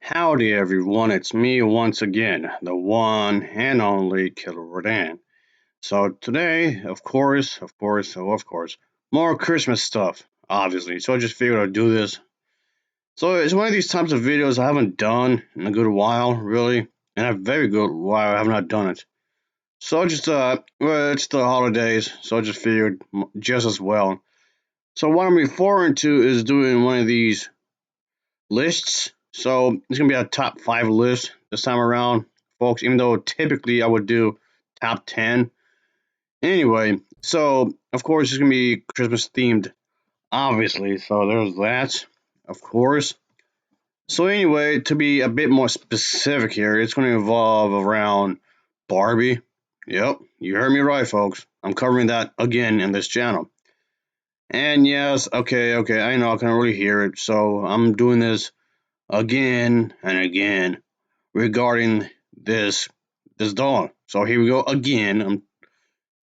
Howdy everyone, it's me once again, the one and only Killer Rodan. So today, of course, more Christmas stuff, obviously. So I just figured I'd do this. So it's one of these types of videos I haven't done in a good while, really, and a very good while I have not done it. So I just, well, it's the holidays, so I just figured just as well. So what I'm referring to is doing one of these lists. So it's gonna be a top five list this time around, folks. Even though typically I would do top 10. Anyway, so of course it's gonna be Christmas themed, obviously. So there's that, of course. So anyway, to be a bit more specific here, it's gonna involve around Barbie. Yep, you heard me right, folks. I'm covering that again in this channel. And yes, okay, I know I can really hear it. So I'm doing this again and again regarding this doll. So here we go again.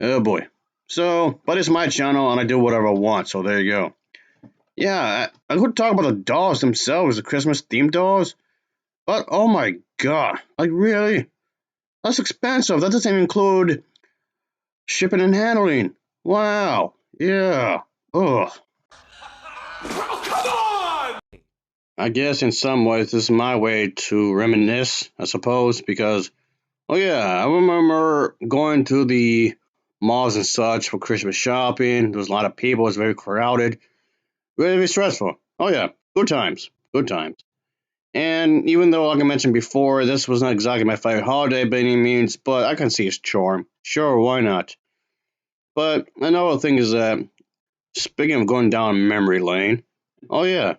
Oh boy. So, but it's my channel and I do whatever I want. So there you go. Yeah, I could talk about the dolls themselves, the Christmas themed dolls. But oh my god, like really? That's expensive. That doesn't include shipping and handling. Wow. Yeah. Ugh. I guess in some ways this is my way to reminisce, I suppose, because oh yeah, I remember going to the malls and such for Christmas shopping. There was a lot of people. It was very crowded. Very stressful. Oh yeah, good times. Good times. And even though, like I mentioned before, this was not exactly my favorite holiday by any means, but I can see its charm. Sure, why not? But another thing is that, speaking of going down memory lane, oh yeah,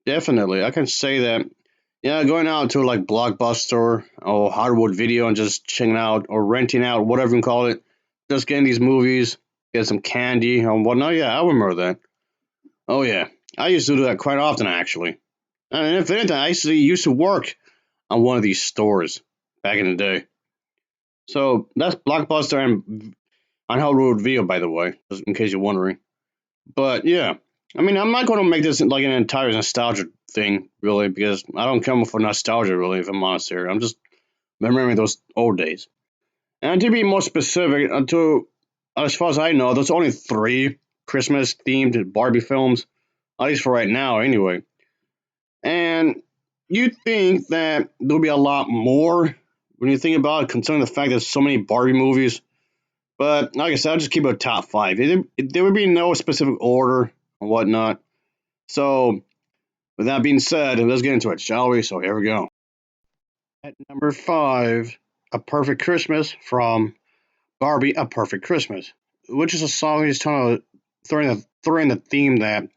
definitely. I can say that, yeah, going out to like Blockbuster or Hollywood Video and just checking out or renting out, whatever you call it, just getting these movies, get some candy and whatnot. Yeah, I remember that. Oh yeah, I used to do that quite often actually. And if anything, I actually used to work on one of these stores back in the day. So that's Blockbuster and on Hollywood Video, by the way, just in case you're wondering. But yeah, I mean, I'm not going to make this like an entire nostalgia thing, really, because I don't come for nostalgia, really, if I'm honest here. I'm just remembering those old days. And to be more specific, as far as I know, there's only three Christmas themed Barbie films, at least for right now, anyway. And you'd think that there'll be a lot more when you think about it, considering the fact there's so many Barbie movies. But like I said, I'll just keep it a top five. There would be no specific order and whatnot. So, with that being said, let's get into it, shall we? So, here we go. At number five, A Perfect Christmas from Barbie: A Perfect Christmas, which is a song he's trying to throw in the theme that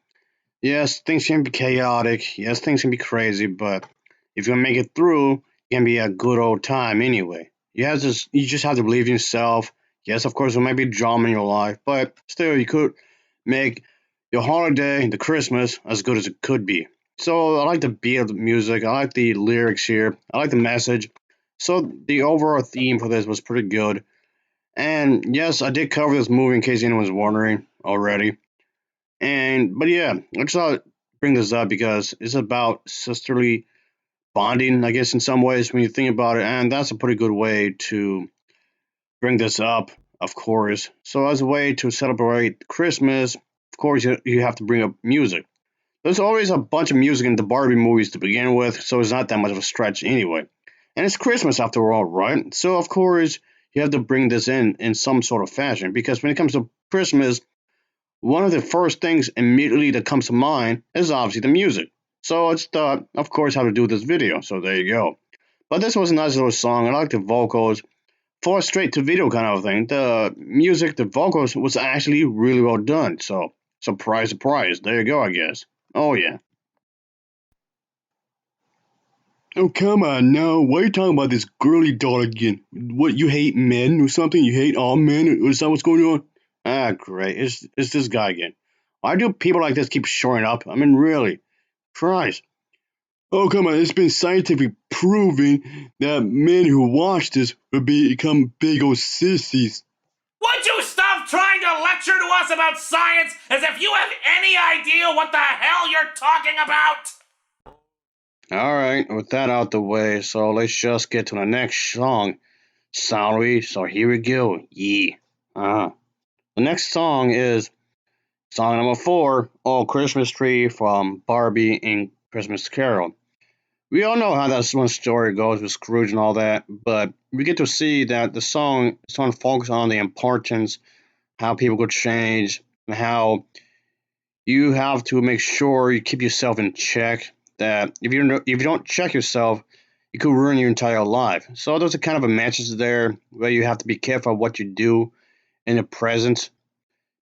yes, things can be chaotic, yes, things can be crazy, but if you make it through, it can be a good old time anyway. You just have to believe in yourself. Yes, of course, there might be drama in your life, but still, you could make your holiday, the Christmas, as good as it could be. So I like the beat of the music. I like the lyrics here. I like the message. So the overall theme for this was pretty good. And yes, I did cover this movie in case anyone was wondering already. But yeah, I just thought I'd bring this up because it's about sisterly bonding, I guess, in some ways when you think about it, and that's a pretty good way to bring this up, of course. So as a way to celebrate Christmas, of course, you have to bring up music. There's always a bunch of music in the Barbie movies to begin with, so it's not that much of a stretch anyway. And it's Christmas after all, right? So of course you have to bring this in some sort of fashion because when it comes to Christmas, one of the first things immediately that comes to mind is obviously the music. So I just thought, of course, how to do this video. So there you go. But this was a nice little song. I like the vocals for a straight to video kind of thing. The music, the vocals was actually really well done. So surprise, surprise. There you go, I guess. Oh yeah. Oh come on now. Why are you talking about this girly doll again? What, you hate men or something? You hate all men? Or is that what's going on? Ah, great. It's this guy again. Why do people like this keep showing up? I mean, really? Christ. Oh, come on. It's been scientifically proven that men who watch this will become big old sissies. Would you stop trying to lecture to us about science as if you have any idea what the hell you're talking about? All right, with that out the way, so let's just get to the next song. Sorry, so here we go. Yeah. Uh-huh. The next song is song number 4, "Oh Christmas Tree" from Barbie in Christmas Carol. We all know how that one story goes with Scrooge and all that, but we get to see that the song focuses on the importance, how people could change, and how you have to make sure you keep yourself in check. That if you don't check yourself, you could ruin your entire life. So there's a kind of a message there where you have to be careful of what you do in the present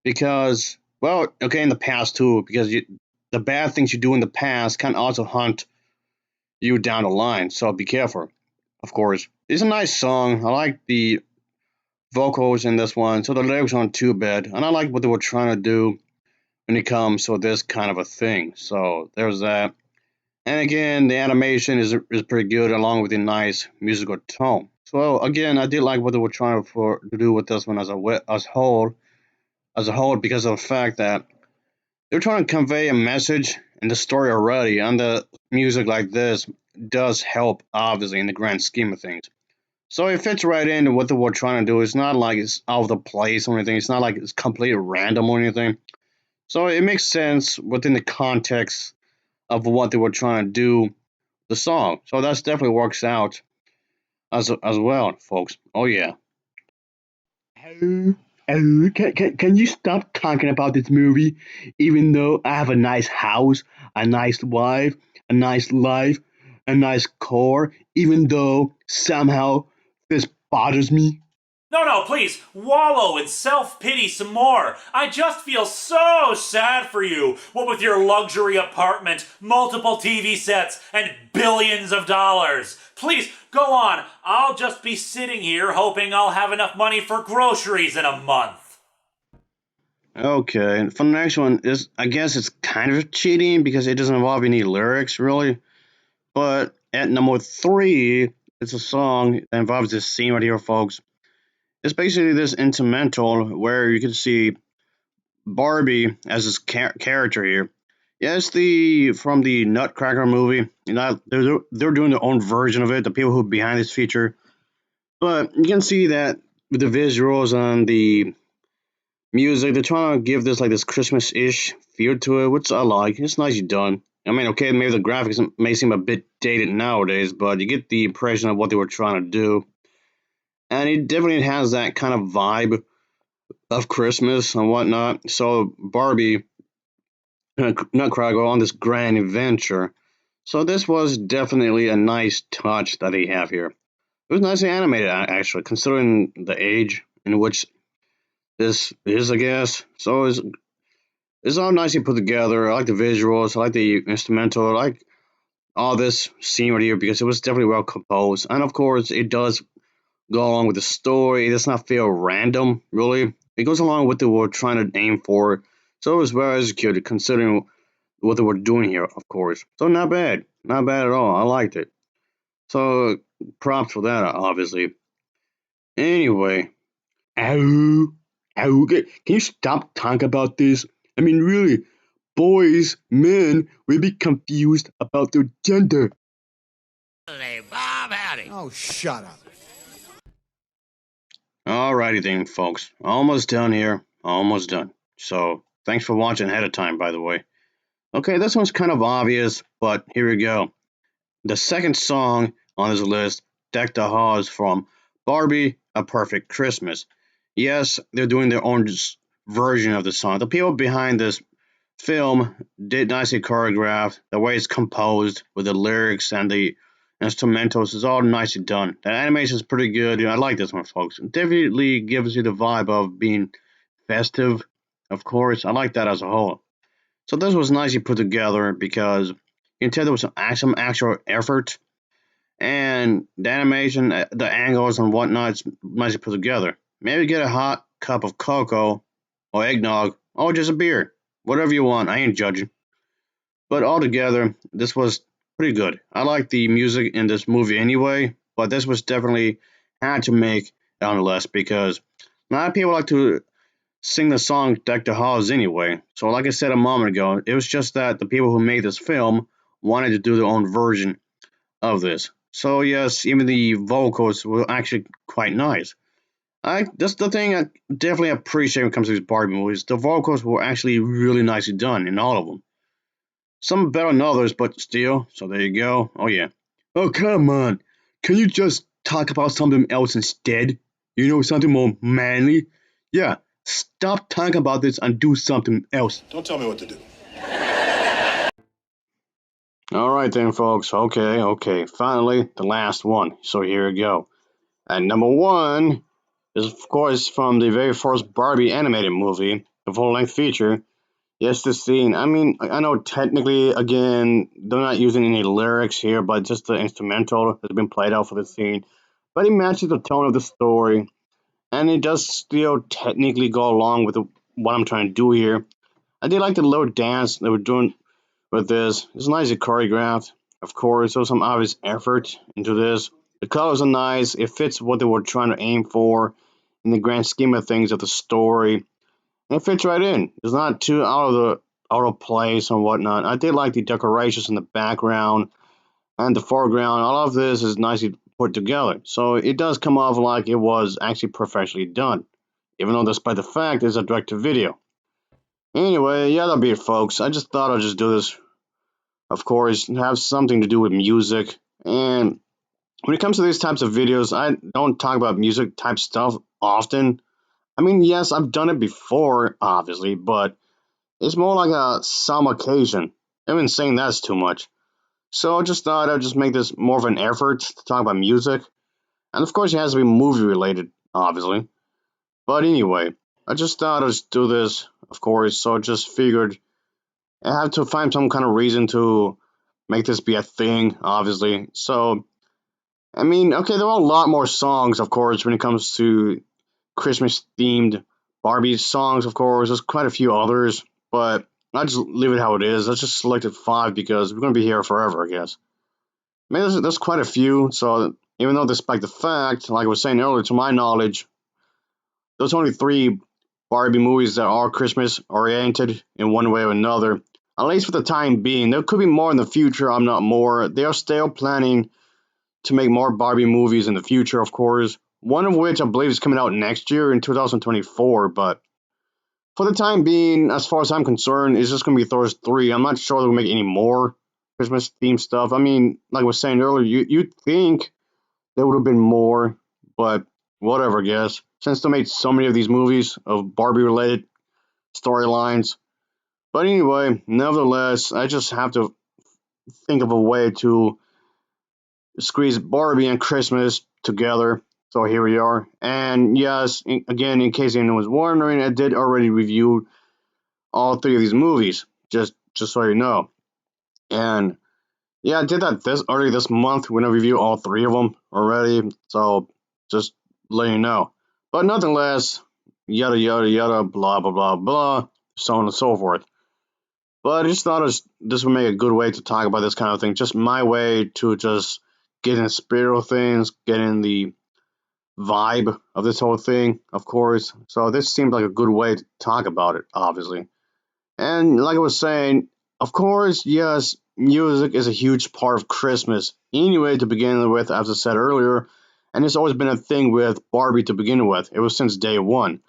because, well, okay, in the past too, because the bad things you do in the past can also haunt you down the line. So be careful. Of course, it's a nice song. I like the vocals in this one, so the lyrics aren't too bad, and I like what they were trying to do when it comes to this kind of a thing. So there's that. And again, the animation is pretty good, along with a nice musical tone. So again, I did like what they were trying to do with this one as a whole because of the fact that they're trying to convey a message in the story already, and the music like this does help, obviously, in the grand scheme of things. So it fits right into what they were trying to do. It's not like it's out of the place or anything. It's not like it's completely random or anything. So it makes sense within the context of what they were trying to do, the song. So that's definitely works out as well, folks. Oh yeah. Oh, can you stop talking about this movie? Even though I have a nice house, a nice wife, a nice life, a nice car, even though somehow this bothers me. No, no, please, wallow in self pity some more. I just feel so sad for you, what with your luxury apartment, multiple TV sets, and billions of dollars. Please, go on. I'll just be sitting here hoping I'll have enough money for groceries in a month. Okay, and for the next one is I guess it's kind of cheating because it doesn't involve any lyrics really. But at number 3, it's a song that involves this scene right here, folks. It's basically this instrumental where you can see Barbie as this character here. Yeah, it's the from the Nutcracker movie. You know, they're doing their own version of it. The people who are behind this feature, but you can see that with the visuals and the music, they're trying to give this like this Christmas-ish feel to it, which I like. It's nicely done. I mean, okay, maybe the graphics may seem a bit dated nowadays, but you get the impression of what they were trying to do, and it definitely has that kind of vibe of Christmas and whatnot. So Barbie Nutcracker on this grand adventure. So this was definitely a nice touch that they have here. It was nicely animated, actually, considering the age in which this is, I guess. So it's all nicely put together. I like the visuals. I like the instrumental. I like all this scene right here because it was definitely well composed. And of course, it does go along with the story. It does not feel random, really. It goes along with what we're trying to aim for. So it was well executed considering what they were doing here, of course. So not bad. Not bad at all. I liked it. So props for that, obviously. Anyway. Ow. Ow. Can you stop talking about this? I mean, really, boys, men will be confused about their gender. Hey, Bob, howdy. Oh, shut up. Alrighty then, folks. Almost done here. Almost done. So, thanks for watching ahead of time, by the way. Okay, this one's kind of obvious, but here we go. The second song on this list, Deck the Halls from Barbie, A Perfect Christmas. Yes, they're doing their own version of the song. The people behind this film did nicely choreographed. The way it's composed with the lyrics and the instrumentals is all nicely done. The animation is pretty good. I like this one, folks. It definitely gives you the vibe of being festive. Of course, I like that as a whole. So this was nicely put together because you can tell there was some actual effort and the animation, the angles and whatnot, it's nicely put together. Maybe get a hot cup of cocoa or eggnog or just a beer, whatever you want. I ain't judging. But altogether, this was pretty good. I like the music in this movie anyway, but this was definitely had to make nonetheless because a lot of people like to sing the song Deck the Halls anyway. So, like I said a moment ago, it was just that the people who made this film wanted to do their own version of this. So yes, even the vocals were actually quite nice. That's the thing I definitely appreciate when it comes to these Barbie movies. The vocals were actually really nicely done in all of them. Some better than others, but still. So there you go. Oh yeah. Oh come on! Can you just talk about something else instead? You know, something more manly? Yeah. Stop talking about this and do something else. Don't tell me what to do. All right then, folks. Okay, okay. Finally, the last one. So here we go. And number one is, of course, from the very first Barbie animated movie, the full-length feature. Yes, this scene. I mean, I know technically, again, they're not using any lyrics here, but just the instrumental has been played out for the scene. But it matches the tone of the story, and it does still technically go along with what I'm trying to do here. I did like the little dance they were doing with this. It's nicely choreographed. Of course, there was some obvious effort into this. The colors are nice. It fits what they were trying to aim for in the grand scheme of things of the story. And it fits right in. It's not too out of place and whatnot. I did like the decorations in the background and the foreground. All of this is nicely put together. So it does come off like it was actually professionally done. Even though despite the fact it's a direct to video. Anyway, yeah, that'll be it, folks. I just thought I'd just do this, of course, have something to do with music. And when it comes to these types of videos, I don't talk about music type stuff often. I mean, yes, I've done it before, obviously, but it's more like a some occasion. Even saying that's too much. So I just thought I'd just make this more of an effort to talk about music. And of course, it has to be movie related, obviously. But anyway, I just thought I'd just do this, of course. So I just figured I have to find some kind of reason to make this be a thing, obviously. So, I mean, okay, there are a lot more songs, of course, when it comes to Christmas themed Barbie songs, of course. There's quite a few others, but I just leave it how it is. I just selected five because we're going to be here forever, I guess. I mean, there's quite a few, so even though despite the fact, like I was saying earlier, to my knowledge, there's only three Barbie movies that are Christmas oriented in one way or another. At least for the time being. There could be more in the future, I'm not more. They are still planning to make more Barbie movies in the future, of course. One of which I believe is coming out next year in 2024, but for the time being, as far as I'm concerned, it's just going to be Thor's 3. I'm not sure they'll make any more Christmas themed stuff. I mean, like I was saying earlier, you'd think there would have been more, but whatever, I guess. Since they made so many of these movies of Barbie related storylines. But anyway, nevertheless, I just have to think of a way to squeeze Barbie and Christmas together. So here we are. And yes, again, in case anyone was wondering, I did already review all three of these movies. Just so you know. And yeah, I did that this early this month when I reviewed all three of them already. So just letting you know. But nonetheless, yada yada yada, blah blah blah blah, so on and so forth. But I just thought this would make a good way to talk about this kind of thing. Just my way to just get in the spirit of things, get in the vibe of this whole thing, of course. So this seemed like a good way to talk about it, obviously. And like I was saying, of course, yes, music is a huge part of Christmas. Anyway, to begin with, as I said earlier, and it's always been a thing with Barbie to begin with. It was since day one.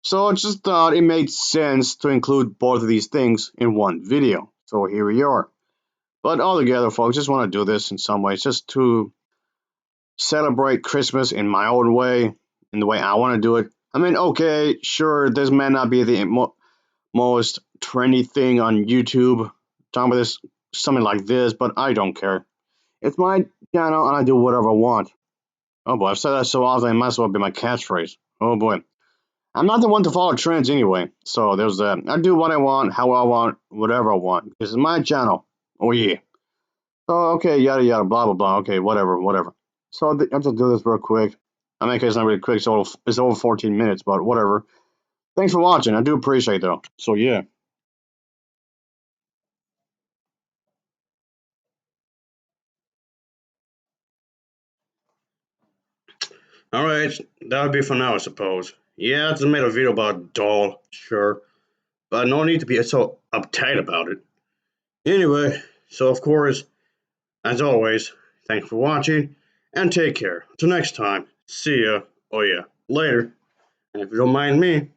So I just thought it made sense to include both of these things in one video. So here we are. But altogether, folks, just want to do this in some ways, just to celebrate Christmas in my own way, in the way I want to do it. I mean, okay, sure, this may not be the most trendy thing on YouTube, talking about this, something like this, but I don't care. It's my channel and I do whatever I want. Oh boy, I've said that so often, it might as well be my catchphrase. Oh boy. I'm not the one to follow trends anyway, so there's that. I do what I want, how I want, whatever I want. This is my channel. Oh yeah. So okay, yada yada, blah blah blah. Okay, whatever, whatever. So I have to do this real quick. I mean, it's not really quick. It's over 14 minutes, but whatever. Thanks for watching. I do appreciate it, though. So yeah. All right, that would be for now, I suppose. Yeah, I just made a video about doll, sure, but no need to be so uptight about it. Anyway, So, of course, as always, thanks for watching and take care. Until next time, see ya. Oh, yeah, later. And if you don't mind me,